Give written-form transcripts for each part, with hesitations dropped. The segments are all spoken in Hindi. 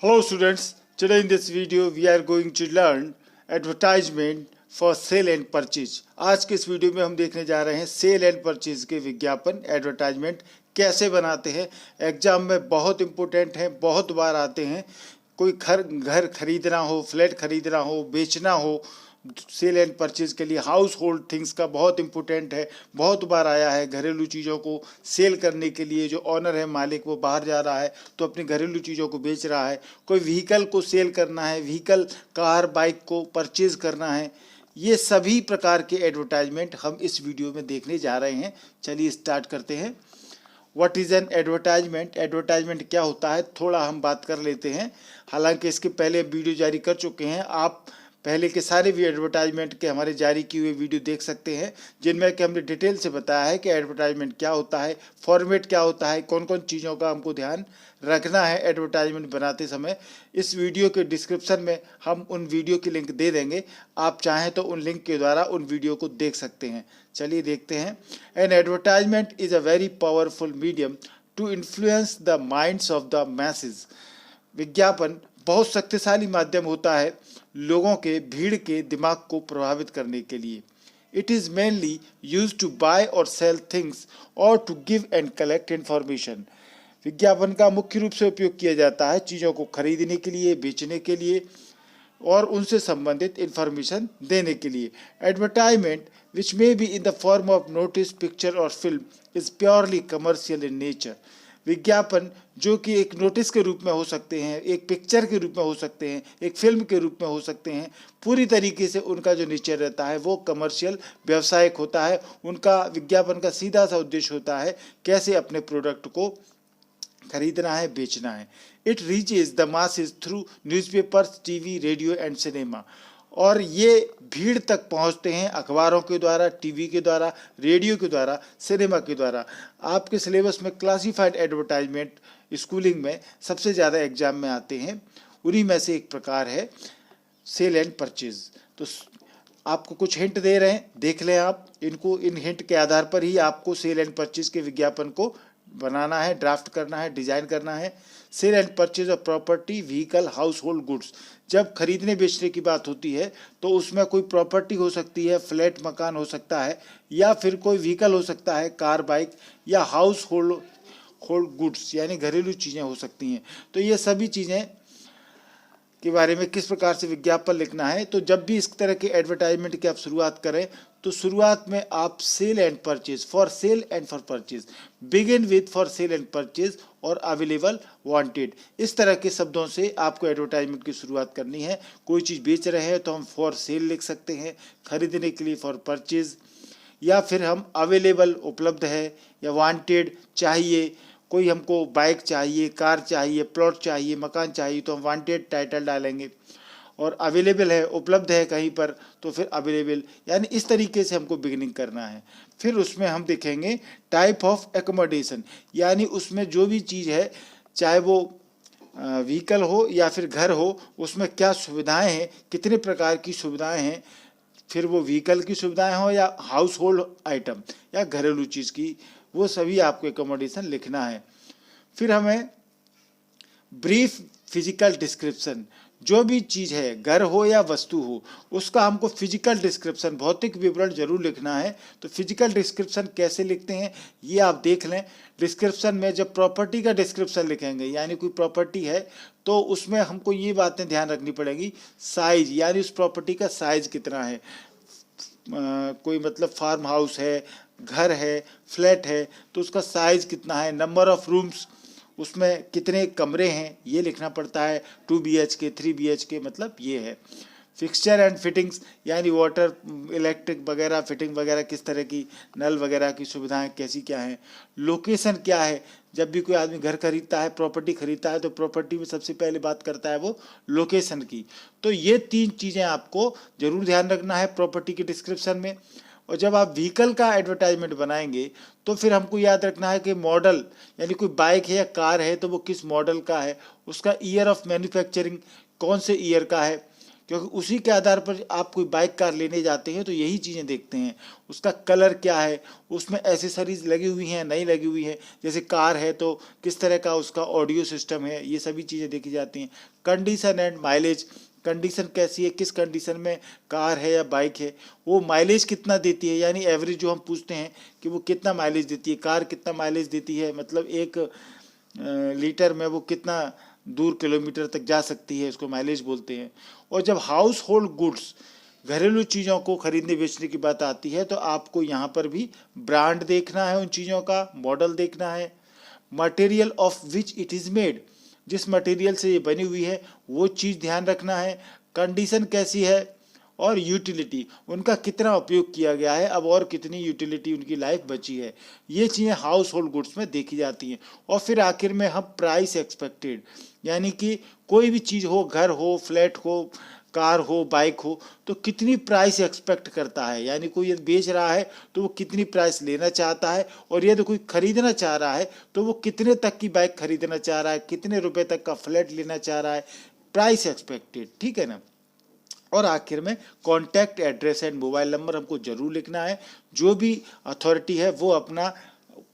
Hello students, today in this video we are going to learn advertisement for sale and purchase। आज के इस वीडियो में हम देखने जा रहे हैं सेल एंड परचेज के विज्ञापन एडवर्टाइजमेंट कैसे बनाते हैं। एग्जाम में बहुत इंपॉर्टेंट है, बहुत बार आते हैं। कोई घर खरीदना हो, फ्लैट खरीदना हो, बेचना हो, सेल एंड परचेज के लिए हाउस होल्ड थिंग्स का बहुत इंपॉर्टेंट है। बहुत बार आया है घरेलू चीज़ों को सेल करने के लिए। जो ऑनर है, मालिक, वो बाहर जा रहा है तो अपनी घरेलू चीज़ों को बेच रहा है। कोई व्हीकल को सेल करना है, व्हीकल कार बाइक को परचेज करना है। ये सभी प्रकार के एडवर्टाइजमेंट हम इस वीडियो में देखने जा रहे हैं। चलिए स्टार्ट करते हैं। What is an advertisement? Advertisement क्या होता है थोड़ा हम बात कर लेते हैं। हालांकि इसके पहले वीडियो जारी कर चुके हैं, आप पहले के सारे भी एडवर्टाइजमेंट के हमारे जारी किए हुए वीडियो देख सकते हैं, जिनमें कि हमने डिटेल से बताया है कि एडवर्टाइजमेंट क्या होता है, फॉर्मेट क्या होता है, कौन कौन चीज़ों का हमको ध्यान रखना है एडवर्टाइजमेंट बनाते समय। इस वीडियो के डिस्क्रिप्शन में हम उन वीडियो की लिंक दे देंगे, आप चाहें तो उन लिंक के द्वारा उन वीडियो को देख सकते हैं। चलिए देखते हैं। An advertisement is a very powerful medium to influence the minds of the message. विज्ञापन बहुत शक्तिशाली माध्यम होता है लोगों के भीड़ के दिमाग को प्रभावित करने के लिए। It is mainly use to buy और सेल थिंग्स और to give and collect information. विज्ञापन का मुख्य रूप से उपयोग किया जाता है चीज़ों को खरीदने के लिए, बेचने के लिए और उनसे संबंधित इन्फॉर्मेशन देने के लिए। Advertisement which may be in the form of notice, picture और film is purely commercial in nature. विज्ञापन जो कि एक नोटिस के रूप में हो सकते हैं, एक पिक्चर के रूप में हो सकते हैं, एक फिल्म के रूप में हो सकते हैं, पूरी तरीके से उनका जो नेचर रहता है वो कमर्शियल, व्यावसायिक होता है। उनका विज्ञापन का सीधा सा उद्देश्य होता है कैसे अपने प्रोडक्ट को खरीदना है, बेचना है। It reaches the masses through newspapers, TV, radio and cinema. और ये भीड़ तक पहुंचते हैं अखबारों के द्वारा, टीवी के द्वारा, रेडियो के द्वारा, सिनेमा के द्वारा। आपके सिलेबस में क्लासिफाइड एडवर्टाइजमेंट स्कूलिंग में सबसे ज़्यादा एग्जाम में आते हैं, उन्हीं में से एक प्रकार है सेल एंड परचेज। तो आपको कुछ हिंट दे रहे हैं, देख लें आप इनको। इन हिंट के आधार पर ही आपको सेल एंड परचेज के विज्ञापन को बनाना है, ड्राफ्ट करना है, डिजाइन करना है। Sell and purchase of property, vehicle, household goods. जब खरीदने बेचने की बात होती है तो उसमें कोई प्रॉपर्टी हो सकती है, फ्लैट मकान हो सकता है, या फिर कोई व्हीकल हो सकता है, कार बाइक, या हाउस होल्ड गुड्स यानी घरेलू चीज़ें हो सकती हैं। तो ये सभी चीज़ें के बारे में किस प्रकार से विज्ञापन लिखना है। तो जब भी इस तरह के एडवर्टाइजमेंट की आप शुरुआत करें तो शुरुआत में आप sell and purchase, for sell and for purchase, begin with for sell and purchase और अवेलेबल, वांटेड, इस तरह के शब्दों से आपको एडवर्टाइजमेंट की शुरुआत करनी है। कोई चीज़ बेच रहे हैं तो हम फॉर सेल लिख सकते हैं, खरीदने के लिए फॉर परचेज, या फिर हम अवेलेबल, उपलब्ध है, या वांटेड, चाहिए, कोई हमको बाइक चाहिए, कार चाहिए, प्लॉट चाहिए, मकान चाहिए तो हम वांटेड टाइटल डालेंगे। और अवेलेबल है, उपलब्ध है कहीं पर तो फिर अवेलेबल, यानी इस तरीके से हमको बिगिनिंग करना है। फिर उसमें हम देखेंगे टाइप ऑफ एकोमोडेशन, यानी उसमें जो भी चीज़ है, चाहे वो व्हीकल हो या फिर घर हो, उसमें क्या सुविधाएं हैं, कितने प्रकार की सुविधाएं हैं। फिर वो व्हीकल की सुविधाएं हो या हाउस होल्ड आइटम या घरेलू चीज़ की, वो सभी आपको एकोमोडेशन लिखना है। फिर हमें ब्रीफ फिजिकल डिस्क्रिप्शन, जो भी चीज़ है, घर हो या वस्तु हो, उसका हमको फिजिकल डिस्क्रिप्शन, भौतिक विवरण जरूर लिखना है। तो फिजिकल डिस्क्रिप्शन कैसे लिखते हैं ये आप देख लें। डिस्क्रिप्शन में जब प्रॉपर्टी का डिस्क्रिप्शन लिखेंगे, यानी कोई प्रॉपर्टी है तो उसमें हमको ये बातें ध्यान रखनी पड़ेगी। साइज, यानी उस प्रॉपर्टी का साइज कितना है। कोई मतलब फार्म हाउस है, घर है, फ्लैट है तो उसका साइज कितना है। नंबर ऑफ रूम्स, उसमें कितने कमरे हैं ये लिखना पड़ता है। 2 BHK, 3 BHK मतलब ये है। फिक्सचर एंड फिटिंग्स, यानी वाटर, इलेक्ट्रिक वगैरह, फिटिंग वगैरह किस तरह की, नल वगैरह की सुविधाएं कैसी क्या हैं। लोकेशन क्या है, जब भी कोई आदमी घर खरीदता है, प्रॉपर्टी खरीदता है तो प्रॉपर्टी में सबसे पहले बात करता है वो लोकेशन की। तो ये 3 चीज़ें आपको जरूर ध्यान रखना है प्रॉपर्टी के डिस्क्रिप्शन में। और जब आप व्हीकल का एडवर्टाइजमेंट बनाएंगे तो फिर हमको याद रखना है कि मॉडल, यानी कोई बाइक है या कार है तो वो किस मॉडल का है, उसका ईयर ऑफ मैन्युफैक्चरिंग कौन से ईयर का है, क्योंकि उसी के आधार पर आप कोई बाइक कार लेने जाते हैं तो यही चीज़ें देखते हैं, उसका कलर क्या है, उसमें एसेसरीज लगी हुई हैं नहीं लगी हुई है, जैसे कार है तो किस तरह का उसका ऑडियो सिस्टम है, ये सभी चीज़ें देखी जाती हैं। कंडीशन एंड माइलेज, कंडीशन कैसी है, किस कंडीशन में कार है या बाइक है, वो माइलेज कितना देती है, यानी एवरेज जो हम पूछते हैं कि वो कितना माइलेज देती है, कार कितना माइलेज देती है, मतलब 1 लीटर में वो कितना दूर किलोमीटर तक जा सकती है, इसको माइलेज बोलते हैं। और जब हाउस होल्ड गुड्स, घरेलू चीज़ों को खरीदने बेचने की बात आती है तो आपको यहाँ पर भी ब्रांड देखना है, उन चीज़ों का मॉडल देखना है। Material of which it is made, जिस मटेरियल से ये बनी हुई है वो चीज़ ध्यान रखना है। कंडीशन कैसी है, और यूटिलिटी, उनका कितना उपयोग किया गया है, अब और कितनी यूटिलिटी उनकी लाइफ बची है, ये चीज़ें हाउस होल्ड गुड्स में देखी जाती हैं। और फिर आखिर में हम प्राइस एक्सपेक्टेड, यानी कि कोई भी चीज़ हो, घर हो, फ्लैट हो, कार हो, बाइक हो, तो कितनी प्राइस एक्सपेक्ट करता है, यानी कोई यदि बेच रहा है तो वो कितनी प्राइस लेना चाहता है, और यदि कोई खरीदना चाह रहा है तो वो कितने तक की बाइक खरीदना चाह रहा है, कितने रुपए तक का फ्लैट लेना चाह रहा है, प्राइस एक्सपेक्टेड, ठीक है ना। और आखिर में contact address and mobile number हमको जरूर लिखना है। जो भी अथॉरिटी है वो अपना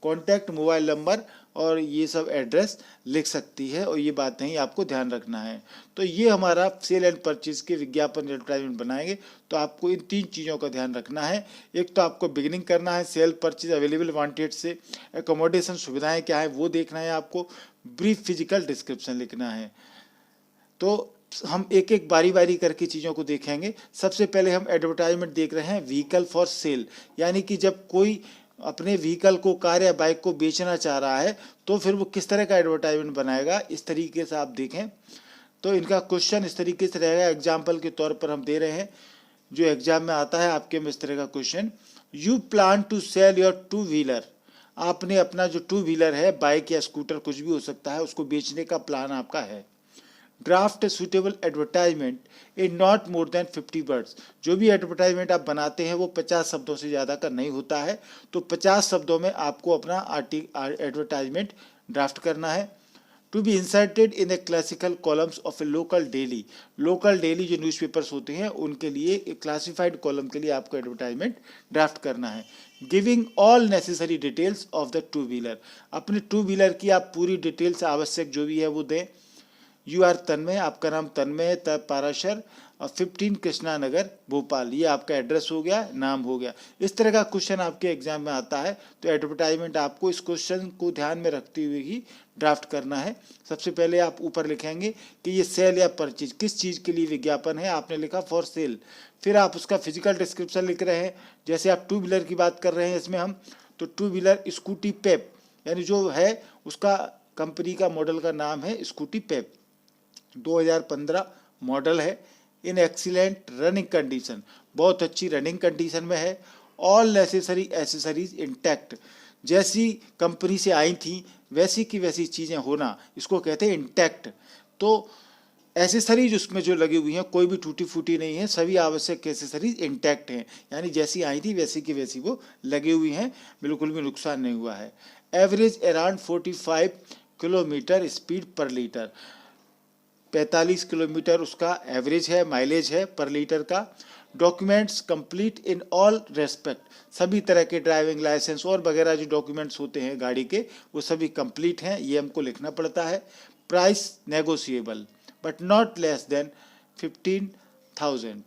कॉन्टैक्ट, मोबाइल नंबर और ये सब एड्रेस लिख सकती है, और ये बातें ही आपको ध्यान रखना है। तो ये हमारा सेल एंड परचेज के विज्ञापन एडवर्टाइजमेंट बनाएंगे तो आपको इन 3 चीज़ों का ध्यान रखना है। एक तो आपको बिगिनिंग करना है, सेल परचेज अवेलेबल वांटेड से एकोमोडेशन सुविधाएं क्या है वो देखना है, आपको ब्रीफ फिजिकल डिस्क्रिप्शन लिखना है। तो हम एक एक बारी बारी करके चीज़ों को देखेंगे। सबसे पहले हम एडवर्टाइजमेंट देख रहे हैं व्हीकल फॉर सेल, यानी कि जब कोई अपने व्हीकल को, कार या बाइक को बेचना चाह रहा है तो फिर वो किस तरह का एडवर्टाइजमेंट बनाएगा, इस तरीके से आप देखें। तो इनका क्वेश्चन इस तरीके से रहेगा, एग्जाम्पल के तौर पर हम दे रहे हैं, जो एग्जाम में आता है आपके में इस तरह का question, you plan to sell your 2 wheeler, आपने अपना जो 2 व्हीलर है, बाइक या स्कूटर कुछ भी हो सकता है, उसको बेचने का प्लान आपका है। Draft suitable advertisement in not more than 50 words, जो भी एडवर्टाइजमेंट आप बनाते हैं वो 50 शब्दों से ज़्यादा का नहीं होता है, तो 50 शब्दों में आपको अपना एडवर्टाइजमेंट ड्राफ्ट करना है। To be inserted in the classical columns of a local daily, local daily जो न्यूज़पेपर्स होते हैं उनके लिए एक क्लासिफाइड कॉलम के लिए आपको एडवर्टाइजमेंट ड्राफ्ट करना है। Giving all necessary details of the 2 wheeler, अपने 2 व्हीलर की आप पूरी डिटेल्स आवश्यक जो भी है वो दें। यू आर तन्मय, आपका नाम तन्मय है, तब पाराशर, और 15 कृष्णा नगर भोपाल, ये आपका एड्रेस हो गया, नाम हो गया। इस तरह का क्वेश्चन आपके एग्जाम में आता है तो एडवर्टाइजमेंट आपको इस क्वेश्चन को ध्यान में रखते हुए ही ड्राफ्ट करना है। सबसे पहले आप ऊपर लिखेंगे कि ये सेल या परचेज, किस चीज़ के लिए विज्ञापन है, आपने लिखा फॉर सेल। फिर आप उसका फिजिकल डिस्क्रिप्शन लिख रहे हैं, जैसे आप 2 व्हीलर की बात कर रहे हैं इसमें हम, तो 2 व्हीलर स्कूटी पेप, यानी जो है उसका कंपनी का मॉडल का नाम है स्कूटी पेप, 2015 मॉडल है। इन एक्सीलेंट रनिंग कंडीशन, बहुत अच्छी रनिंग कंडीशन में है। ऑल नेसेसरी एसेसरीज इंटैक्ट, जैसी कंपनी से आई थी वैसी की वैसी चीज़ें होना, इसको कहते हैं इंटैक्ट। तो एसेसरीज उसमें जो लगी हुई हैं कोई भी टूटी फूटी नहीं है, सभी आवश्यक एसेसरीज इंटैक्ट हैं, यानी जैसी आई थी वैसी की वैसी वो लगी हुई हैं, बिल्कुल भी नुकसान नहीं हुआ है। एवरेज अराउंड 45 किलोमीटर स्पीड पर लीटर, 45 किलोमीटर उसका एवरेज है, माइलेज है पर लीटर का। Documents complete in all respect, सभी तरह के ड्राइविंग लाइसेंस और वगैरह जो डॉक्यूमेंट्स होते हैं गाड़ी के वो सभी कंप्लीट हैं, ये हमको लिखना पड़ता है। Price negotiable but not less than 15,000,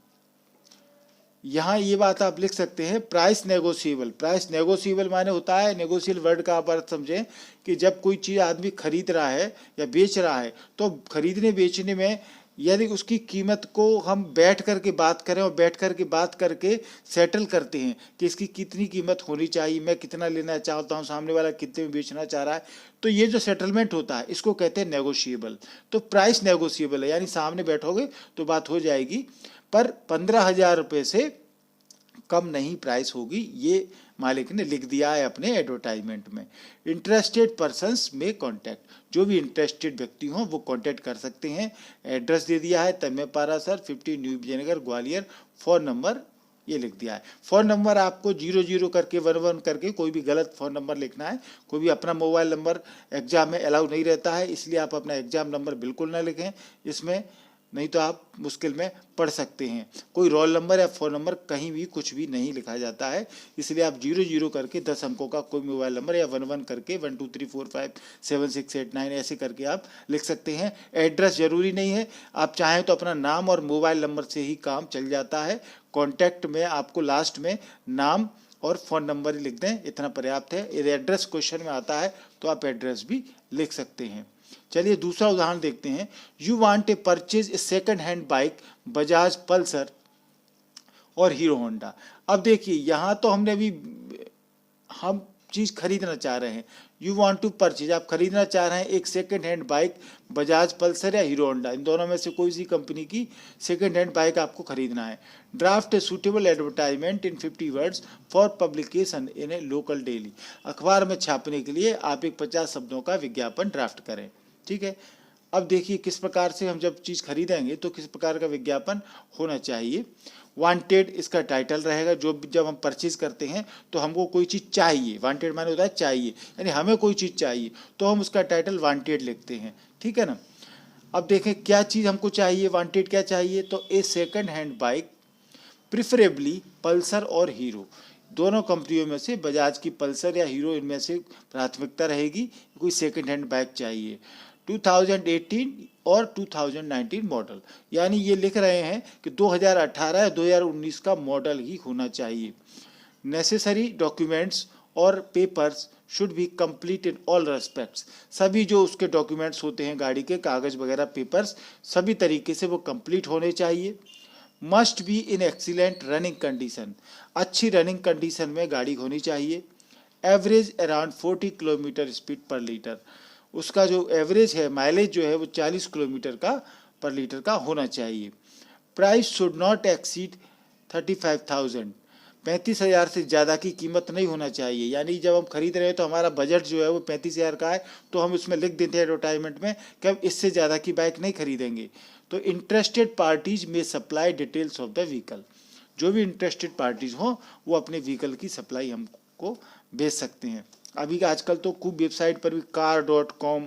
यहाँ ये बात आप लिख सकते हैं, प्राइस नेगोशिएबल। प्राइस नेगोशिएबल माने होता है, नेगोशिएबल वर्ड का आप अर्थ समझें कि जब कोई चीज़ आदमी खरीद रहा है या बेच रहा है तो खरीदने बेचने में यदि उसकी कीमत को हम बैठ कर के बात करें और बैठ कर के बात करके सेटल करते हैं कि इसकी कितनी कीमत होनी चाहिए, मैं कितना लेना चाहता हूँ, सामने वाला कितने में बेचना चाह रहा है, तो ये जो सेटलमेंट होता है इसको कहते हैं नेगोशिएबल। तो प्राइस नेगोशिएबल है, यानी सामने बैठोगे तो बात हो जाएगी, पर 15,000 रुपये से कम नहीं प्राइस होगी, ये मालिक ने लिख दिया है अपने एडवर्टाइजमेंट में। इंटरेस्टेड पर्सन्स में कॉन्टैक्ट, जो भी इंटरेस्टेड व्यक्ति हों वो कॉन्टैक्ट कर सकते हैं। एड्रेस दे दिया है, Tanmay Parashar, 50 New Vijaynagar Gwalior. Phone number ये लिख दिया है। फ़ोन नंबर आपको 00 करके 11 करके कोई भी गलत फ़ोन नंबर लिखना है, कोई भी अपना मोबाइल नंबर एग्जाम में अलाउ नहीं रहता है, इसलिए आप अपना एग्जाम नंबर बिल्कुल ना लिखें। इसमें नहीं तो आप मुश्किल में पढ़ सकते हैं। कोई रोल नंबर या फ़ोन नंबर कहीं भी कुछ भी नहीं लिखा जाता है, इसलिए आप 00 करके 10 अंकों का कोई मोबाइल नंबर या 11 करके 1 2 3 4 5 7 6 8 9 ऐसे करके आप लिख सकते हैं। एड्रेस ज़रूरी नहीं है, आप चाहें तो अपना नाम और मोबाइल नंबर से ही काम चल जाता है। कॉन्टैक्ट में आपको लास्ट में नाम और फ़ोन नंबर ही लिख दें, इतना पर्याप्त है। यदि एड्रेस क्वेश्चन में आता है तो आप एड्रेस भी लिख सकते हैं। चलिए दूसरा उदाहरण देखते हैं। You want a purchase a second hand bike Bajaj Pulsar और हीरो होंडा। अब देखिए यहाँ तो हमने अभी हम चीज़ खरीदना चाह रहे हैं। यू वांट टू परचेज, आप खरीदना चाह रहे हैं एक second hand bike Bajaj Pulsar या हीरो होंडा, इन दोनों में से कोई सी कंपनी की सेकंड हैंड बाइक आपको खरीदना है। Draft A suitable advertisement in 50 words for publication in A local daily. अखबार में छापने के लिए आप एक 50 शब्दों का विज्ञापन ड्राफ्ट करें। ठीक है, अब देखिए किस प्रकार से हम जब चीज़ खरीदेंगे तो किस प्रकार का विज्ञापन होना चाहिए। वांटेड इसका टाइटल रहेगा। जब हम परचेज करते हैं तो हमको कोई चीज़ चाहिए, वांटेड माने होता है चाहिए, यानी हमें कोई चीज़ चाहिए तो हम उसका टाइटल वांटेड लिखते हैं। ठीक है ना। अब देखें क्या चीज़ हमको चाहिए, वांटेड क्या चाहिए, तो a second hand bike preferably Pulsar और हीरो, दोनों कंपनियों में से बजाज की पल्सर या हीरो इनमें से प्राथमिकता रहेगी। कोई सेकंड हैंड बाइक चाहिए 2018 और 2019 मॉडल, यानी ये लिख रहे हैं कि 2018 या 2019 का मॉडल ही होना चाहिए। नेसेसरी डॉक्यूमेंट्स और papers should be complete in all respects, सभी जो उसके डॉक्यूमेंट्स होते हैं गाड़ी के कागज़ वगैरह पेपर्स सभी तरीके से वो कंप्लीट होने चाहिए। Must be in excellent running condition, अच्छी रनिंग कंडीशन में गाड़ी होनी चाहिए। एवरेज अराउंड 40 किलोमीटर स्पीड पर लीटर, उसका जो एवरेज है माइलेज जो है वो 40 किलोमीटर का पर लीटर का होना चाहिए। प्राइस शुड नॉट एक्सीड 35,000, 35,000 से ज़्यादा की कीमत नहीं होना चाहिए। यानी जब हम खरीद रहे हैं तो हमारा बजट जो है वो 35,000 का है, तो हम उसमें लिख देते हैं एडवर्टाइजमेंट में कि हम इससे ज़्यादा की बाइक नहीं खरीदेंगे। तो इंटरेस्टेड पार्टीज में supply details of the vehicle, जो भी इंटरेस्टेड पार्टीज हों वो अपने व्हीकल की सप्लाई हमको भेज सकते हैं। अभी आजकल तो खूब वेबसाइट पर भी car.com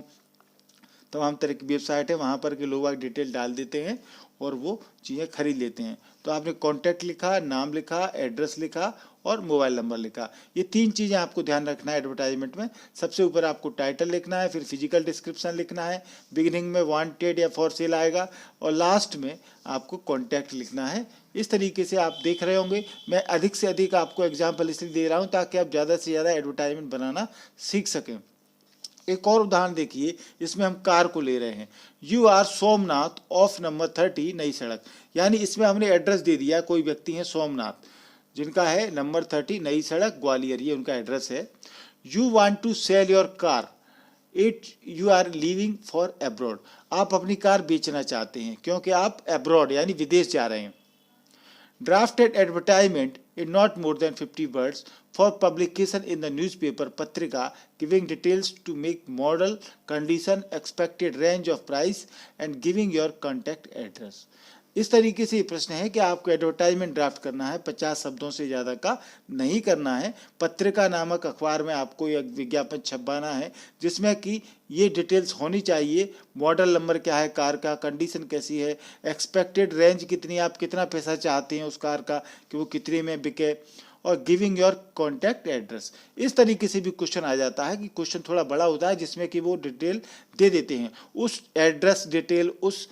तमाम तरह की वेबसाइट है, वहाँ पर के लोग डिटेल डाल देते हैं और वो चीज़ें खरीद लेते हैं। तो आपने कॉन्टैक्ट लिखा, नाम लिखा, एड्रेस लिखा और मोबाइल नंबर लिखा, ये 3 चीज़ें आपको ध्यान रखना है एडवर्टाइजमेंट में। सबसे ऊपर आपको टाइटल लिखना है, फिर फिजिकल डिस्क्रिप्शन लिखना है, बिगिनिंग में वांटेड या फॉर सेल आएगा और लास्ट में आपको कॉन्टैक्ट लिखना है। इस तरीके से आप देख रहे होंगे। मैं अधिक से अधिक आपको एग्जाम्पल इसलिए दे रहा हूँ ताकि आप ज़्यादा से ज़्यादा एडवर्टाइजमेंट बनाना सीख सकें। एक और उदाहरण देखिए, इसमें हम कार को ले रहे हैं। You are Somnath of number 30 Nai सड़क, यानी इसमें हमने एड्रेस दे दिया, कोई व्यक्ति है सोमनाथ जिनका है नंबर 30 नई सड़क ग्वालियर, ये उनका एड्रेस है। You want to sell your car it you are leaving for abroad, आप अपनी कार बेचना चाहते हैं क्योंकि आप अब्रॉड यानी विदेश जा रहे हैं। Drafted advertisement in not more than 50 words for publication in the newspaper पत्रिका giving details to make model, condition, expected range of price and giving your contact address। इस तरीके से ये प्रश्न है कि आपको एडवर्टाइजमेंट ड्राफ्ट करना है, 50 शब्दों से ज़्यादा का नहीं करना है। पत्रिका नामक अखबार में आपको एक विज्ञापन छपवाना है जिसमें कि ये डिटेल्स होनी चाहिए, मॉडल नंबर क्या है कार का, कंडीशन कैसी है, एक्सपेक्टेड रेंज कितनी, आप कितना पैसा चाहते हैं उस कार का कि वो कितने में बिके, और गिविंग योर कॉन्टैक्ट एड्रेस। इस तरीके से भी क्वेश्चन आ जाता है कि क्वेश्चन थोड़ा बड़ा होता है जिसमें कि वो डिटेल दे देते हैं, उस एड्रेस डिटेल उस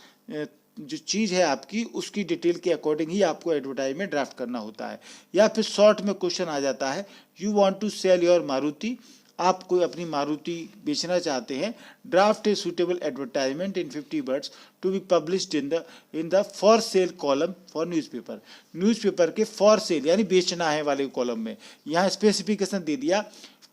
जो चीज़ है आपकी उसकी डिटेल के अकॉर्डिंग ही आपको एडवर्टाइजमेंट ड्राफ्ट करना होता है। या फिर शॉर्ट में क्वेश्चन आ जाता है, you want to sell your Maruti, आप कोई अपनी मारुति बेचना चाहते हैं। Draft a suitable advertisement in 50 words to be published in the for sell column for newspaper, newspaper के फॉर सेल यानी बेचना है वाले कॉलम में यहाँ स्पेसिफिकेशन दे दिया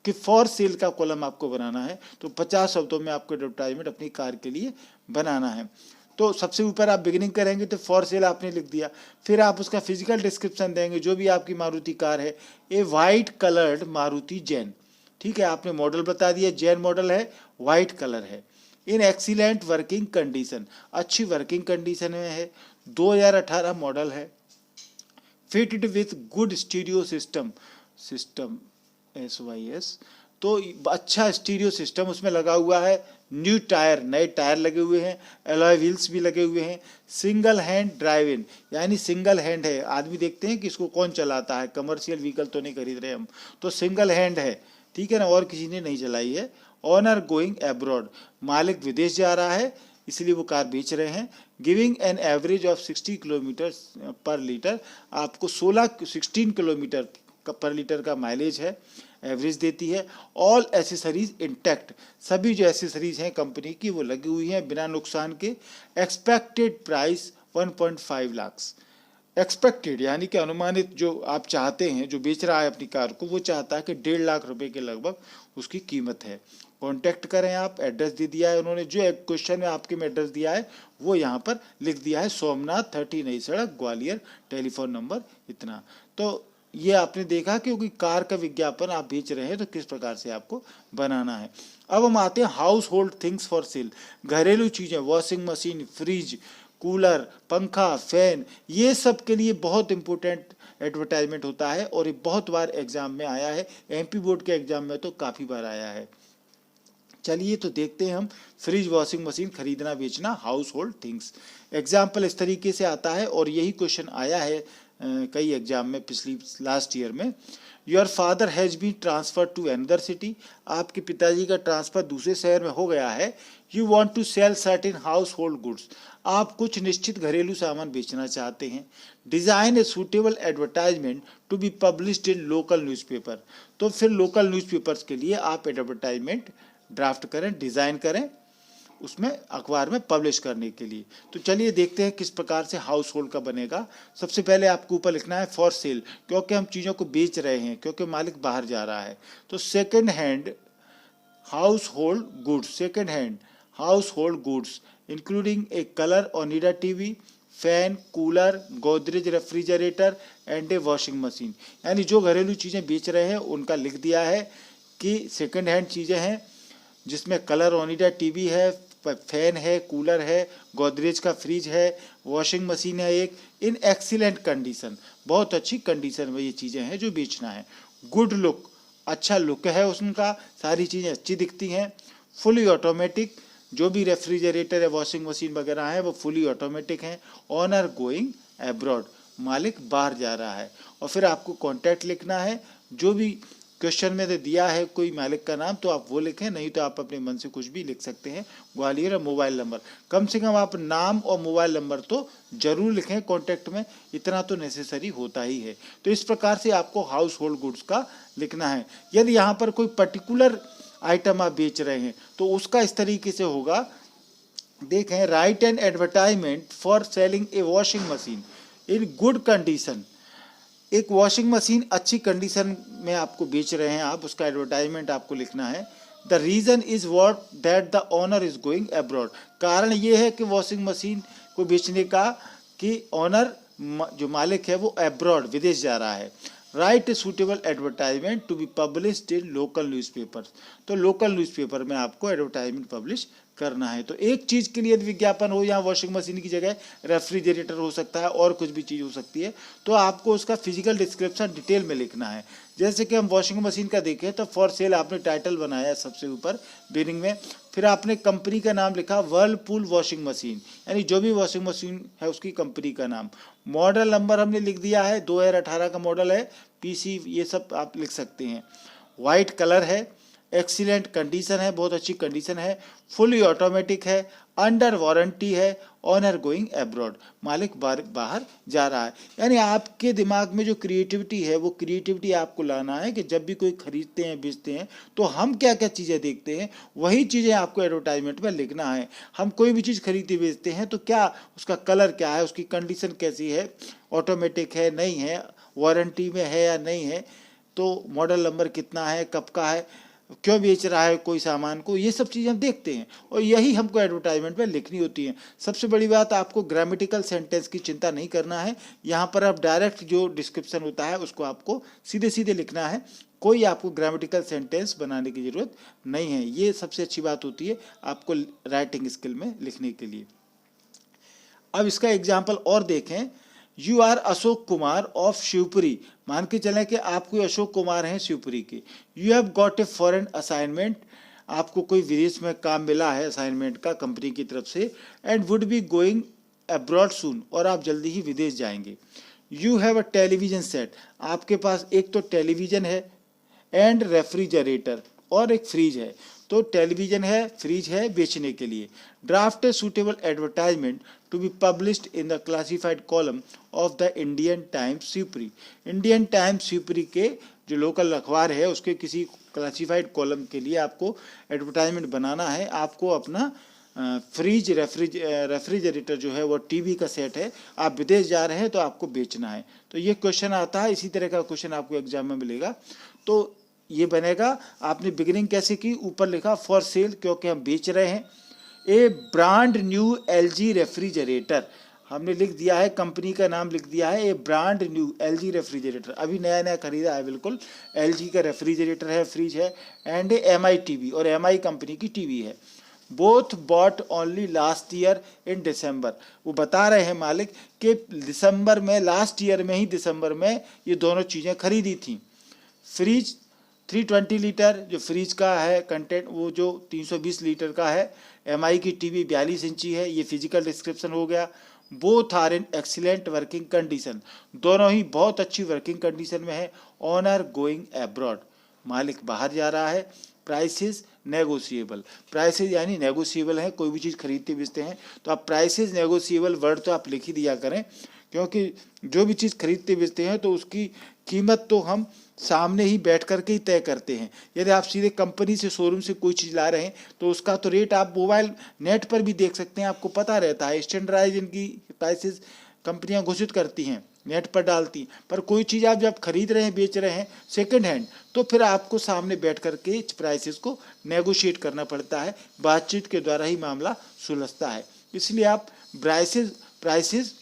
कि फॉर सेल का कॉलम आपको बनाना है, तो 50 शब्दों में आपको एडवर्टाइजमेंट अपनी कार के लिए बनाना है। तो सबसे ऊपर आप बिगिनिंग करेंगे तो फॉर सेल आपने लिख दिया, फिर आप उसका फिजिकल डिस्क्रिप्शन देंगे जो भी आपकी मारुति कार है, ए वाइट कलर्ड मारुति जैन, ठीक है, आपने मॉडल बता दिया, जैन मॉडल है, वाइट कलर है, इन एक्सीलेंट वर्किंग कंडीशन, अच्छी वर्किंग कंडीशन में है, 2018 मॉडल है, fitted with good stereo system SYS, तो अच्छा स्टीरियो सिस्टम उसमें लगा हुआ है, न्यू टायर, नए टायर लगे हुए हैं, एलॉय व्हील्स भी लगे हुए हैं, सिंगल हैंड ड्राइव इन, यानी सिंगल हैंड है। आदमी देखते हैं कि इसको कौन चलाता है, कमर्शियल व्हीकल तो नहीं खरीद रहे हम, तो सिंगल हैंड है, ठीक है ना, और किसी ने नहीं चलाई है। ऑनर गोइंग एब्रॉड, मालिक विदेश जा रहा है इसलिए वो कार बेच रहे हैं। Giving an average of 60 kilometre पर लीटर, आपको 16 किलोमीटर पर लीटर का माइलेज है, एवरेज देती है। ऑल एसेसरीज इंटैक्ट, सभी जो एसेसरीज हैं कंपनी की वो लगी हुई हैं बिना नुकसान के। एक्सपेक्टेड प्राइस 1.5 लाख, एक्सपेक्टेड यानी कि अनुमानित, जो आप चाहते हैं, जो बेच रहा है अपनी कार को वो चाहता है कि 1.5 लाख रुपए के लगभग उसकी कीमत है। कांटेक्ट करें आप, एड्रेस दे दिया है उन्होंने, जो एक क्वेश्चन में आपके में एड्रेस दिया है वो यहाँ पर लिख दिया है, सोमनाथ 30 नई सड़क ग्वालियर, टेलीफोन नंबर इतना। तो ये आपने देखा क्योंकि कार का विज्ञापन आप बेच रहे हैं तो किस प्रकार से आपको बनाना है। अब हम आते हैं house hold things for sale, घरेलू चीज़ें, वॉशिंग मशीन, फ्रिज, कूलर, पंखा, फैन, ये सब के लिए बहुत इंपॉर्टेंट एडवर्टाइजमेंट होता है और ये बहुत बार एग्जाम में आया है, एमपी बोर्ड के एग्जाम में तो काफ़ी बार आया है। चलिए तो देखते हैं हम, फ्रिज, वॉशिंग मशीन खरीदना बेचना, हाउस होल्ड थिंग्स। एग्जाम्पल इस तरीके से आता है और यही क्वेश्चन आया है कई एग्जाम में पिछली लास्ट ईयर में। Your father has been transfer to another city, आपके पिताजी का ट्रांसफ़र दूसरे शहर में हो गया है। You want to sell certain household goods, आप कुछ निश्चित घरेलू सामान बेचना चाहते हैं। Design a suitable advertisement to be published in local newspaper, तो फिर लोकल न्यूज़पेपर्स के लिए आप एडवर्टाइजमेंट ड्राफ्ट करें, डिज़ाइन करें उसमें अखबार में पब्लिश करने के लिए। तो चलिए देखते हैं किस प्रकार से हाउस होल्ड का बनेगा। सबसे पहले आपको ऊपर लिखना है फॉर सेल, क्योंकि हम चीज़ों को बेच रहे हैं, क्योंकि मालिक बाहर जा रहा है। तो second hand house hold goods, second hand house hold goods including A colour Onida TV, fan, cooler, Godrej refrigerator and A washing machine, यानी जो घरेलू चीज़ें बेच रहे हैं उनका लिख दिया है कि सेकेंड हैंड चीज़ें हैं जिसमें कलर ओनिडा टीवी है, फैन है, कूलर है, गोदरेज का फ्रिज है, वॉशिंग मशीन है एक, इन एक्सीलेंट कंडीशन, बहुत अच्छी कंडीशन में ये चीज़ें हैं जो बेचना है। गुड लुक, अच्छा लुक है उनका, सारी चीज़ें अच्छी दिखती हैं। फुली ऑटोमेटिक, जो भी रेफ्रिजरेटर है, वॉशिंग मशीन वगैरह है वो फुली ऑटोमेटिक हैं। ऑनर गोइंग एब्रॉड, मालिक बाहर जा रहा है। और फिर आपको कॉन्टैक्ट लिखना है, जो भी क्वेश्चन में दिया है कोई मालिक का नाम तो आप वो लिखें, नहीं तो आप अपने मन से कुछ भी लिख सकते हैं, ग्वालियर और मोबाइल नंबर। कम से कम आप नाम और मोबाइल नंबर तो जरूर लिखें कॉन्टैक्ट में, इतना तो नेसेसरी होता ही है। तो इस प्रकार से आपको हाउस होल्ड गुड्स का लिखना है। यदि यहाँ पर कोई पर्टिकुलर आइटम आप बेच रहे हैं तो उसका इस तरीके से होगा, देखें, right an advertisement for selling A washing machine in good condition, एक वॉशिंग मशीन अच्छी कंडीशन में आपको बेच रहे हैं आप, उसका एडवर्टाइजमेंट आपको लिखना है। The reason is what that the owner is going abroad, कारण ये है कि वॉशिंग मशीन को बेचने का कि ओनर जो मालिक है वो अब्रॉड, विदेश जा रहा है। Write a suitable advertisement to be published in local newspapers, तो लोकल न्यूज़पेपर में आपको एडवर्टाइजमेंट पब्लिश करना है। तो एक चीज़ के लिए विज्ञापन हो, यहाँ वॉशिंग मशीन की जगह रेफ्रिजरेटर हो सकता है और कुछ भी चीज़ हो सकती है, तो आपको उसका फिजिकल डिस्क्रिप्शन डिटेल में लिखना है। जैसे कि हम वॉशिंग मशीन का देखें तो फॉर सेल आपने टाइटल बनाया सबसे ऊपर बिगिनिंग में, फिर आपने कंपनी का नाम लिखा वर्लपूल वॉशिंग मशीन, यानी जो भी वॉशिंग मशीन है उसकी कंपनी का नाम। मॉडल नंबर हमने लिख दिया है, 2018 का मॉडल है, पीसी, ये सब आप लिख सकते हैं। वाइट कलर है, एक्सीलेंट कंडीशन है, बहुत अच्छी कंडीशन है, फुली ऑटोमेटिक है, अंडर वारंटी है, ऑनर गोइंग एब्रॉड, मालिक बाहर जा रहा है। यानी आपके दिमाग में जो क्रिएटिविटी है वो क्रिएटिविटी आपको लाना है कि जब भी कोई खरीदते हैं बेचते हैं तो हम क्या क्या चीज़ें देखते हैं, वही चीज़ें आपको एडवर्टाइजमेंट में लिखना है। हम कोई भी चीज़ खरीदते बेचते हैं तो क्या उसका कलर क्या है, उसकी कंडीशन कैसी है, ऑटोमेटिक है नहीं है, वारंटी में है या नहीं है, तो मॉडल नंबर कितना है, कब का है, क्यों बेच रहा है कोई सामान को, ये सब चीज़ें हम देखते हैं और यही हमको एडवर्टाइजमेंट में लिखनी होती है। सबसे बड़ी बात, आपको ग्रामेटिकल सेंटेंस की चिंता नहीं करना है, यहाँ पर आप डायरेक्ट जो डिस्क्रिप्शन होता है उसको आपको सीधे सीधे लिखना है, कोई आपको ग्रामेटिकल सेंटेंस बनाने की ज़रूरत नहीं है। ये सबसे अच्छी बात होती है आपको राइटिंग स्किल में लिखने के लिए। अब इसका एग्जाम्पल और देखें, you are Ashok Kumar of Shivpuri, मान के चलें कि आप कोई अशोक कुमार हैं शिवपुरी के। You have got a foreign assignment, आपको कोई विदेश में काम मिला है असाइनमेंट का कंपनी की तरफ से, and would be going abroad soon, और आप जल्दी ही विदेश जाएंगे। You have a television set, आपके पास एक तो टेलीविजन है, एंड रेफ्रिजरेटर, और एक फ्रिज है। तो टेलीविजन है, फ्रिज है बेचने के लिए। Draft a suitable advertisement to be published in the classified column of the Indian Times Shivpuri, Indian Times Shivpuri के जो लोकल अखबार है उसके किसी क्लासिफाइड कॉलम के लिए आपको एडवर्टाइजमेंट बनाना है। आपको अपना फ्रिज रेफ्रिजरेटर जो है वो टीवी का सेट है, आप विदेश जा रहे हैं तो आपको बेचना है। तो ये क्वेश्चन आता है, इसी तरह का क्वेश्चन आपको एग्जाम में मिलेगा। तो ये बनेगा, आपने बिगिनिंग कैसे की, ऊपर लिखा फॉर सेल, क्योंकि हम बेच रहे हैं। ए ब्रांड न्यू एलजी रेफ्रिजरेटर, हमने लिख दिया है, कंपनी का नाम लिख दिया है, ए ब्रांड न्यू एलजी रेफ्रिजरेटर, अभी नया नया खरीदा है बिल्कुल, एलजी का रेफ्रिजरेटर है, फ्रिज है, एंड एमआई टीवी, और एमआई कंपनी की टीवी है। Both bought only last year in December, वो बता रहे हैं मालिक कि दिसंबर में, लास्ट ईयर में ही दिसंबर में ये दोनों चीज़ें खरीदी थी। फ्रिज 320 लीटर जो फ्रिज का है कंटेंट, वो जो 320 लीटर का है। एमआई की टीवी 42 इंची है, ये फिजिकल डिस्क्रिप्शन हो गया। Both are in excellent working condition, दोनों ही बहुत अच्छी वर्किंग कंडीशन में है। ऑनर गोइंग एब्रॉड, मालिक बाहर जा रहा है। प्राइसेस नेगोशिएबल, प्राइसेस यानी नेगोशिएबल है, कोई भी चीज़ खरीदते बेचते हैं तो आप प्राइसेस नेगोशिएबल वर्ड तो आप लिख ही दिया करें, क्योंकि जो भी चीज़ खरीदते बेचते हैं तो उसकी कीमत तो हम सामने ही बैठ करके ही तय करते हैं। यदि आप सीधे कंपनी से, शोरूम से कोई चीज़ ला रहे हैं तो उसका तो रेट आप मोबाइल नेट पर भी देख सकते हैं, आपको पता रहता है। स्टैंडर्डाइज इनकी प्राइसेस कंपनियां घोषित करती हैं, नेट पर डालती। पर कोई चीज़ आप जब खरीद रहे हैं, बेच रहे हैं सेकंड हैंड, तो फिर आपको सामने बैठ करके प्राइसेस को नेगोशिएट करना पड़ता है, बातचीत के द्वारा ही मामला सुलझता है। इसलिए आप प्राइसेस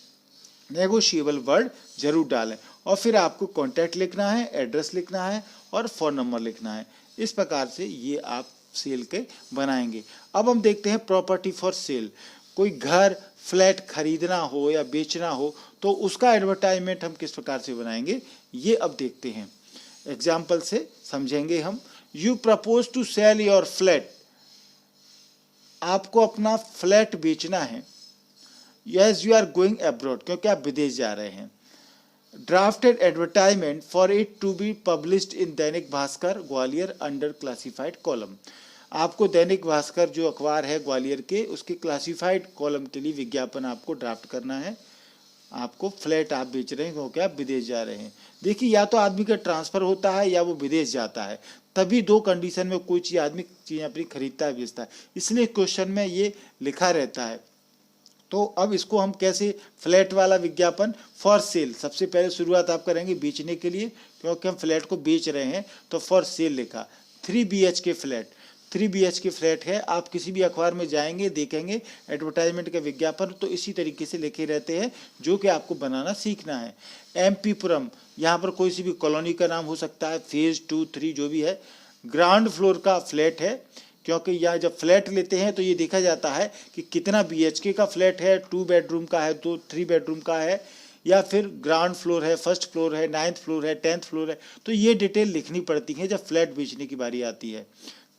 नेगोशिएबल वर्ड जरूर डालें, और फिर आपको कॉन्टैक्ट लिखना है, एड्रेस लिखना है और फ़ोन नंबर लिखना है। इस प्रकार से ये आप सेल के बनाएंगे। अब हम देखते हैं प्रॉपर्टी फॉर सेल, कोई घर फ्लैट खरीदना हो या बेचना हो तो उसका एडवर्टाइजमेंट हम किस प्रकार से बनाएंगे, ये अब देखते हैं, एग्जाम्पल से समझेंगे हम। You propose to sell your flat, आपको अपना फ्लैट बेचना है। Yes you are going abroad, क्योंकि आप विदेश जा रहे हैं। Drafted advertisement for it to be published in Dainik Bhaskar Gwalior under classified column, आपको दैनिक भास्कर जो अखबार है ग्वालियर के, उसके क्लासिफाइड कॉलम के लिए विज्ञापन आपको ड्राफ्ट करना है। आपको फ्लैट आप बेच रहे हैं क्योंकि आप विदेश जा रहे हैं। देखिए, या तो आदमी का ट्रांसफ़र होता है या वो विदेश जाता है, तभी दो कंडीशन में कोई चीज़ आदमी चीज़ अपनी खरीदता है बेचता है, इसलिए क्वेश्चन में ये लिखा रहता है। तो अब इसको हम कैसे, फ्लैट वाला विज्ञापन फॉर सेल, सबसे पहले शुरुआत आप करेंगे बेचने के लिए, क्योंकि हम फ्लैट को बेच रहे हैं, तो फॉर सेल लिखा। 3 BHK फ्लैट, 3 BHK फ्लैट है। आप किसी भी अखबार में जाएंगे, देखेंगे एडवर्टाइजमेंट का विज्ञापन, तो इसी तरीके से लिखे रहते हैं, जो कि आपको बनाना सीखना है। MP पुरम, यहाँ पर कोई सी भी कॉलोनी का नाम हो सकता है, फेज़ 2, 3 जो भी है। ग्राउंड फ्लोर का फ्लैट है, क्योंकि यहाँ जब फ्लैट लेते हैं तो ये देखा जाता है कि कितना BHK का फ्लैट है, 2 बेडरूम का है, 3 बेडरूम का है, या फिर ग्राउंड फ्लोर है, फर्स्ट फ्लोर है, 9th फ्लोर है, 10th फ्लोर है। तो ये डिटेल लिखनी पड़ती है जब फ्लैट बेचने की बारी आती है।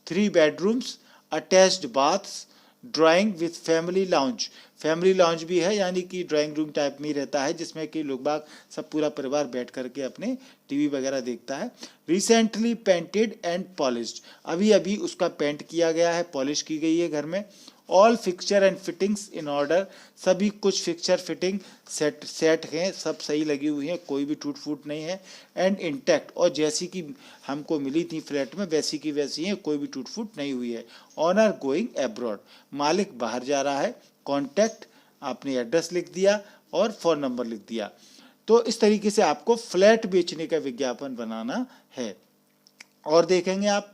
3 bedrooms, attached baths, drawing with family lounge, family lounge भी है, यानी कि ड्राइंग रूम टाइप में ही रहता है, जिसमें कि लोग बाग सब पूरा परिवार बैठ करके अपने टीवी वगैरह देखता है। रिसेंटली पेंटेड एंड पॉलिश्ड, अभी अभी उसका पेंट किया गया है, पॉलिश की गई है घर में। All fixture and fittings in order, सभी कुछ फिक्सचर फिटिंग सेट हैं, सब सही लगी हुई हैं, कोई भी टूट फूट नहीं है। एंड इंटैक्ट, और जैसी कि हमको मिली थी फ्लैट में वैसी की वैसी हैं, कोई भी टूट फूट नहीं हुई है। ऑनर गोइंग एब्रॉड, मालिक बाहर जा रहा है। कॉन्टैक्ट, आपने एड्रेस लिख दिया और फ़ोन नंबर लिख दिया। तो इस तरीके से आपको फ्लैट बेचने का विज्ञापन बनाना है। और देखेंगे आप,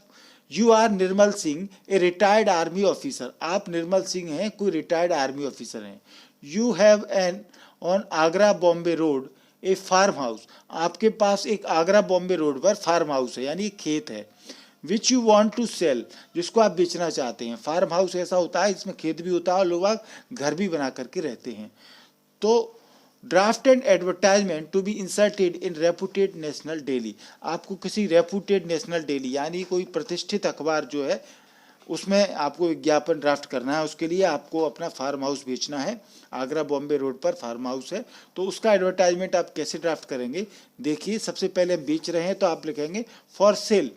you are Nirmal Singh a retired army officer, आप निर्मल सिंह हैं, कोई रिटायर्ड आर्मी ऑफिसर हैं। You have an on Agra Bombay road a farm house, आपके पास एक आगरा बॉम्बे रोड पर फार्म हाउस है, यानी खेत है। Which you want to sell, जिसको आप बेचना चाहते हैं। फार्म हाउस ऐसा होता है इसमें खेत भी होता है और लोग घर भी बना करके रहते हैं। तो draft and advertisement to be inserted in reputed national daily. आपको किसी रेपुटेड नेशनल डेली यानी कोई प्रतिष्ठित अखबार जो है उसमें आपको विज्ञापन ड्राफ्ट करना है। उसके लिए आपको अपना फार्म हाउस बेचना है। आगरा बॉम्बे रोड पर फार्म हाउस है, तो उसका एडवर्टाइजमेंट आप कैसे ड्राफ्ट करेंगे देखिए। सबसे पहले हम बेच रहे हैं तो आप लिखेंगे फॉर सेल,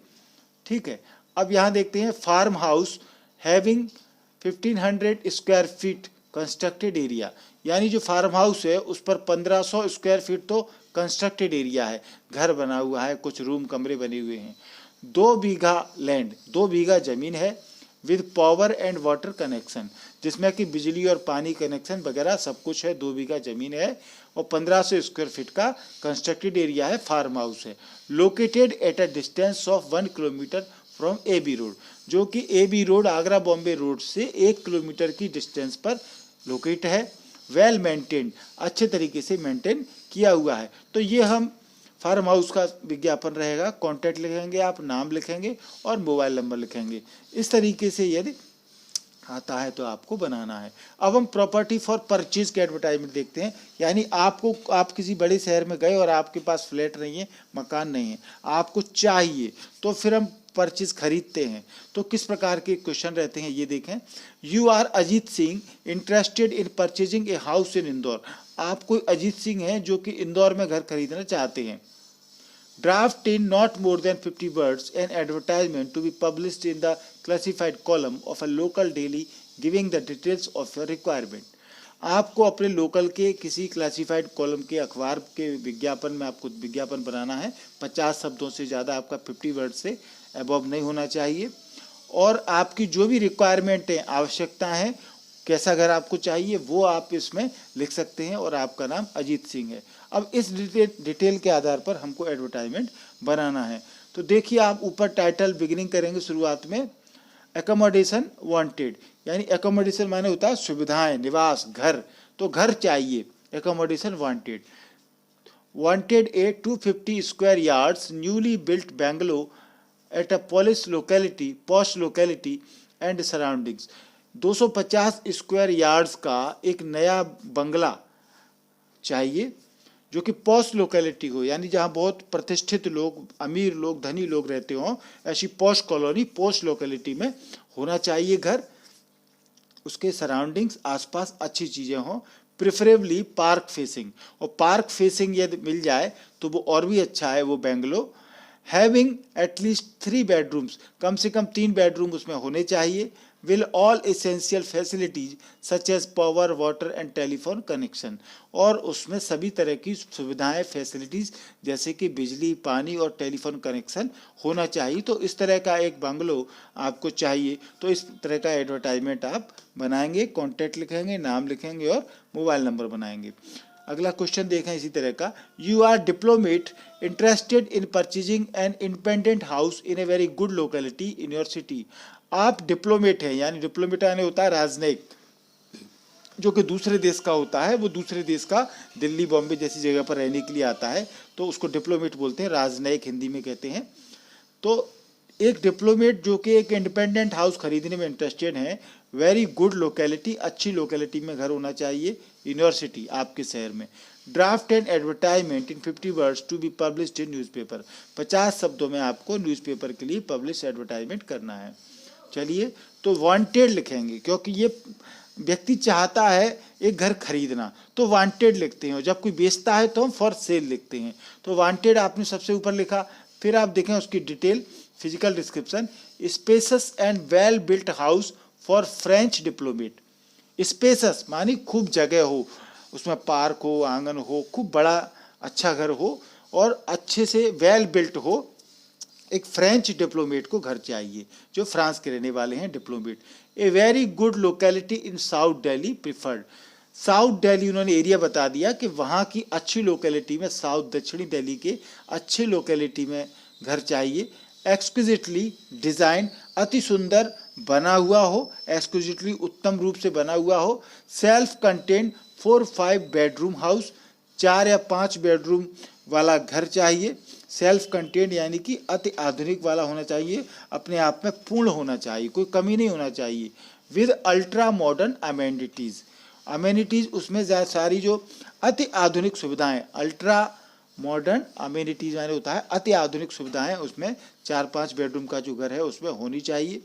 ठीक है। अब यहाँ देखते हैं farm house having 1500 square feet constructed area, यानी जो फार्म हाउस है उस पर 1500 स्क्वायर फीट तो कंस्ट्रक्टेड एरिया है, घर बना हुआ है, कुछ रूम कमरे बने हुए हैं। 2 बीघा लैंड, 2 बीघा जमीन है with power and water connection, जिसमें कि बिजली और पानी कनेक्शन वगैरह सब कुछ है। 2 बीघा जमीन है और 1500 स्क्वायर फीट का कंस्ट्रक्टेड एरिया है, फार्म हाउस है। Located at a distance of 1 kilometre from AB road, जो कि AB road Agra Bombay road से 1 किलोमीटर की डिस्टेंस पर लोकेट है। वेल मेंटेन्ड, अच्छे तरीके से मेंटेन किया हुआ है। तो ये हम फार्म हाउस का विज्ञापन रहेगा। कॉन्टैक्ट लिखेंगे, आप नाम लिखेंगे और मोबाइल नंबर लिखेंगे। इस तरीके से यदि आता है तो आपको बनाना है। अब हम प्रॉपर्टी फॉर परचेज के एडवर्टाइजमेंट देखते हैं। यानी आप किसी बड़े शहर में गए और आपके पास फ्लैट नहीं है, मकान नहीं है, आपको चाहिए, तो फिर हम परचेज खरीदते हैं। तो किस प्रकार के क्वेश्चन रहते हैं ये देखें। You are Ajit Singh interested in purchasing a house in Indore. आप कोई अजीत सिंह हैं जो कि इंदौर में घर खरीदना चाहते हैं। Draft in not more than 50 words an advertisement to be published in the classified column of a local daily giving the details of your requirement. आपको अपने लोकल के किसी क्लासिफाइड कॉलम के अखबार के विज्ञापन में आपको विज्ञापन बनाना है। 50 शब्दों से ज़्यादा आपका 50 वर्ड से अबव नहीं होना चाहिए। और आपकी जो भी रिक्वायरमेंट है, आवश्यकता है, कैसा घर आपको चाहिए, वो आप इसमें लिख सकते हैं और आपका नाम अजीत सिंह है। अब इस डिटेल के आधार पर हमको एडवर्टाइजमेंट बनाना है। तो देखिए, आप ऊपर टाइटल बिगिनिंग करेंगे शुरुआत में एकोमोडेशन वांटेड, यानी एकोमोडेशन माने होता है सुविधाएं, निवास, घर। तो घर चाहिए, accommodation wanted. Wanted A 250 square yards newly built bungalow at a posh locality and surroundings. 250 square yards का एक नया बंगला चाहिए जो कि पॉश लोकेलिटी हो, यानी जहाँ बहुत प्रतिष्ठित लोग, अमीर लोग, धनी लोग रहते हों, ऐसी पॉश कॉलोनी, पॉश लोकेलिटी में होना चाहिए घर। उसके सराउंडिंग्स, आसपास अच्छी चीज़ें हों, प्रेफरेबली पार्क फेसिंग, और पार्क फेसिंग यदि मिल जाए तो वो और भी अच्छा है वो बेंगलो। हैविंग एटलीस्ट 3 बेडरूम्स, कम से कम 3 बेडरूम उसमें होने चाहिए। With all essential facilities such as power, water and telephone connection, और उसमें सभी तरह की सुविधाएं, फैसिलिटीज जैसे कि बिजली, पानी और टेलीफोन कनेक्शन होना चाहिए। तो इस तरह का एक बंगलो आपको चाहिए। तो इस तरह का एडवर्टाइजमेंट आप बनाएंगे, कॉन्टैक्ट लिखेंगे, नाम लिखेंगे और मोबाइल नंबर बनाएंगे। अगला क्वेश्चन देखें इसी तरह का। You are diplomat interested in purchasing an independent house in a very good locality in your city. आप डिप्लोमेट हैं, यानी डिप्लोमेट यानी होता है राजनयिक, जो कि दूसरे देश का होता है। वो दूसरे देश का दिल्ली, बॉम्बे जैसी जगह पर रहने के लिए आता है, तो उसको डिप्लोमेट बोलते हैं, राजनयिक हिंदी में कहते हैं। तो एक डिप्लोमेट जो कि एक इंडिपेंडेंट हाउस खरीदने में इंटरेस्टेड है, वेरी गुड लोकेलिटी, अच्छी लोकेलिटी में घर होना चाहिए, यूनिवर्सिटी, आपके शहर में। Draft and advertisement in 50 words to be published in newspaper, 50 शब्दों में आपको न्यूज़पेपर के लिए पब्लिश एडवर्टाइजमेंट करना है। चलिए, तो वांटेड लिखेंगे क्योंकि ये व्यक्ति चाहता है एक घर खरीदना, तो वांटेड लिखते हैं। और जब कोई बेचता है तो हम फॉर सेल लिखते हैं। तो वांटेड आपने सबसे ऊपर लिखा, फिर आप देखें उसकी detail, physical description, spacious and well built house for French diplomat. Spacious मानी खूब जगह हो, उसमें पार्क हो, आंगन हो, खूब बड़ा अच्छा घर हो और अच्छे से वेल बिल्ट हो। एक फ्रेंच डिप्लोमेट को घर चाहिए जो फ्रांस के रहने वाले हैं, डिप्लोमेट। ए वेरी गुड लोकेलिटी इन south Delhi preferred. South Delhi उन्होंने एरिया बता दिया कि वहाँ की अच्छी लोकेलिटी में, साउथ दक्षिणी दिल्ली के अच्छी लोकेलिटी में घर चाहिए। एक्सक्विजिटली डिज़ाइन, अति सुंदर बना हुआ हो, एक्सक्विजिटली उत्तम रूप से बना हुआ हो। सेल्फ कंटेन्ड 4-5 बेडरूम हाउस, 4 या 5 बेडरूम वाला घर चाहिए। सेल्फ कंटेन्ड यानी कि अति आधुनिक वाला होना चाहिए, अपने आप में पूर्ण होना चाहिए, कोई कमी नहीं होना चाहिए। With ultra modern amenities, amenities उसमें सारी जो अति आधुनिक सुविधाएं, अल्ट्रा मॉडर्न अमेनिटीज माने होता है अति आधुनिक सुविधाएं, उसमें 4-5 बेडरूम का जो घर है उसमें होनी चाहिए।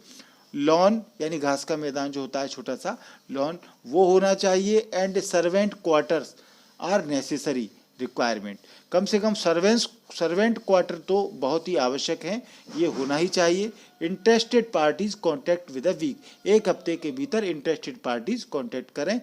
लॉन यानी घास का मैदान जो होता है छोटा सा लॉन, वो होना चाहिए। And servant quarters are necessary requirement, कम से कम सर्वेंट क्वार्टर तो बहुत ही आवश्यक हैं, ये होना ही चाहिए। Interested parties contact with a week, 1 हफ्ते के भीतर इंटरेस्टेड पार्टीज कॉन्टैक्ट करें।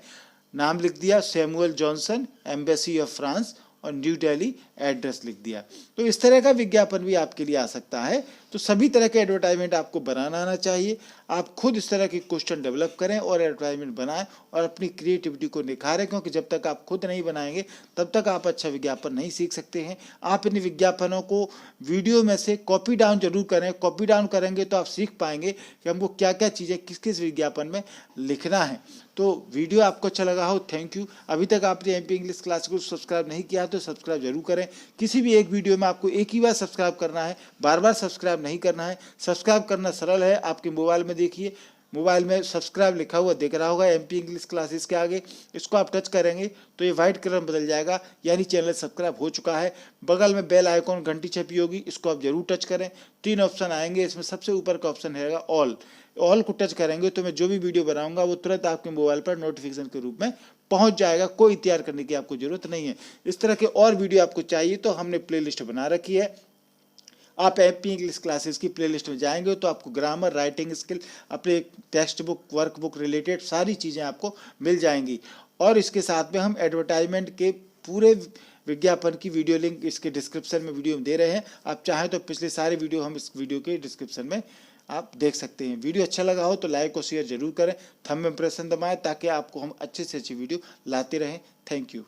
नाम लिख दिया Samuel Johnson, embassy of France, और न्यू दिल्ली एड्रेस लिख दिया। तो इस तरह का विज्ञापन भी आपके लिए आ सकता है। तो सभी तरह के एडवर्टाइजमेंट आपको बनाना आना चाहिए। आप खुद इस तरह के क्वेश्चन डेवलप करें और एडवर्टाइजमेंट बनाएं और अपनी क्रिएटिविटी को निखारें, क्योंकि जब तक आप खुद नहीं बनाएंगे तब तक आप अच्छा विज्ञापन नहीं सीख सकते हैं। आप इन विज्ञापनों को वीडियो में से कॉपी डाउन जरूर करें। कॉपी डाउन करेंगे तो आप सीख पाएंगे कि हमको क्या क्या चीज़ें किस किस विज्ञापन में लिखना है। तो वीडियो आपको अच्छा लगा हो, थैंक यू। अभी तक आपने MP इंग्लिश क्लास को सब्सक्राइब नहीं किया तो सब्सक्राइब जरूर करें। किसी भी एक वीडियो में आपको एक ही बार सब्सक्राइब करना है, बार बार सब्सक्राइब नहीं करना है। सब्सक्राइब करना सरल है, आपके मोबाइल में देखिए, मोबाइल में सब्सक्राइब लिखा हुआ दिख रहा होगा MP इंग्लिश क्लासेस के आगे, इसको आप टच करेंगे तो ये वाइट कलर में बदल जाएगा, यानी चैनल सब्सक्राइब हो चुका है। बगल में बेल आइकॉन घंटी छपी होगी, इसको आप जरूर टच करें। 3 ऑप्शन आएंगे, इसमें सबसे ऊपर का ऑप्शन रहेगा ऑल को टच करेंगे तो मैं जो भी वीडियो बनाऊंगा वो तुरंत आपके मोबाइल पर नोटिफिकेशन के रूप में पहुंच जाएगा। कोई तैयार करने की आपको जरूरत नहीं है। इस तरह के और वीडियो आपको चाहिए तो हमने प्लेलिस्ट बना रखी है। आप MP इंग्लिश क्लासेस की प्लेलिस्ट में जाएंगे तो आपको ग्रामर, राइटिंग स्किल, अपने text book, work book related सारी चीज़ें आपको मिल जाएंगी। और इसके साथ में हम एडवर्टाइजमेंट के पूरे विज्ञापन की वीडियो लिंक इसके डिस्क्रिप्शन में वीडियो में दे रहे हैं। आप चाहें तो पिछले सारे वीडियो हम इस वीडियो के डिस्क्रिप्शन में आप देख सकते हैं। वीडियो अच्छा लगा हो तो लाइक और शेयर जरूर करें, थंब इम्प्रेशन दबाएं ताकि आपको हम अच्छे से अच्छी वीडियो लाते रहें। Thank you.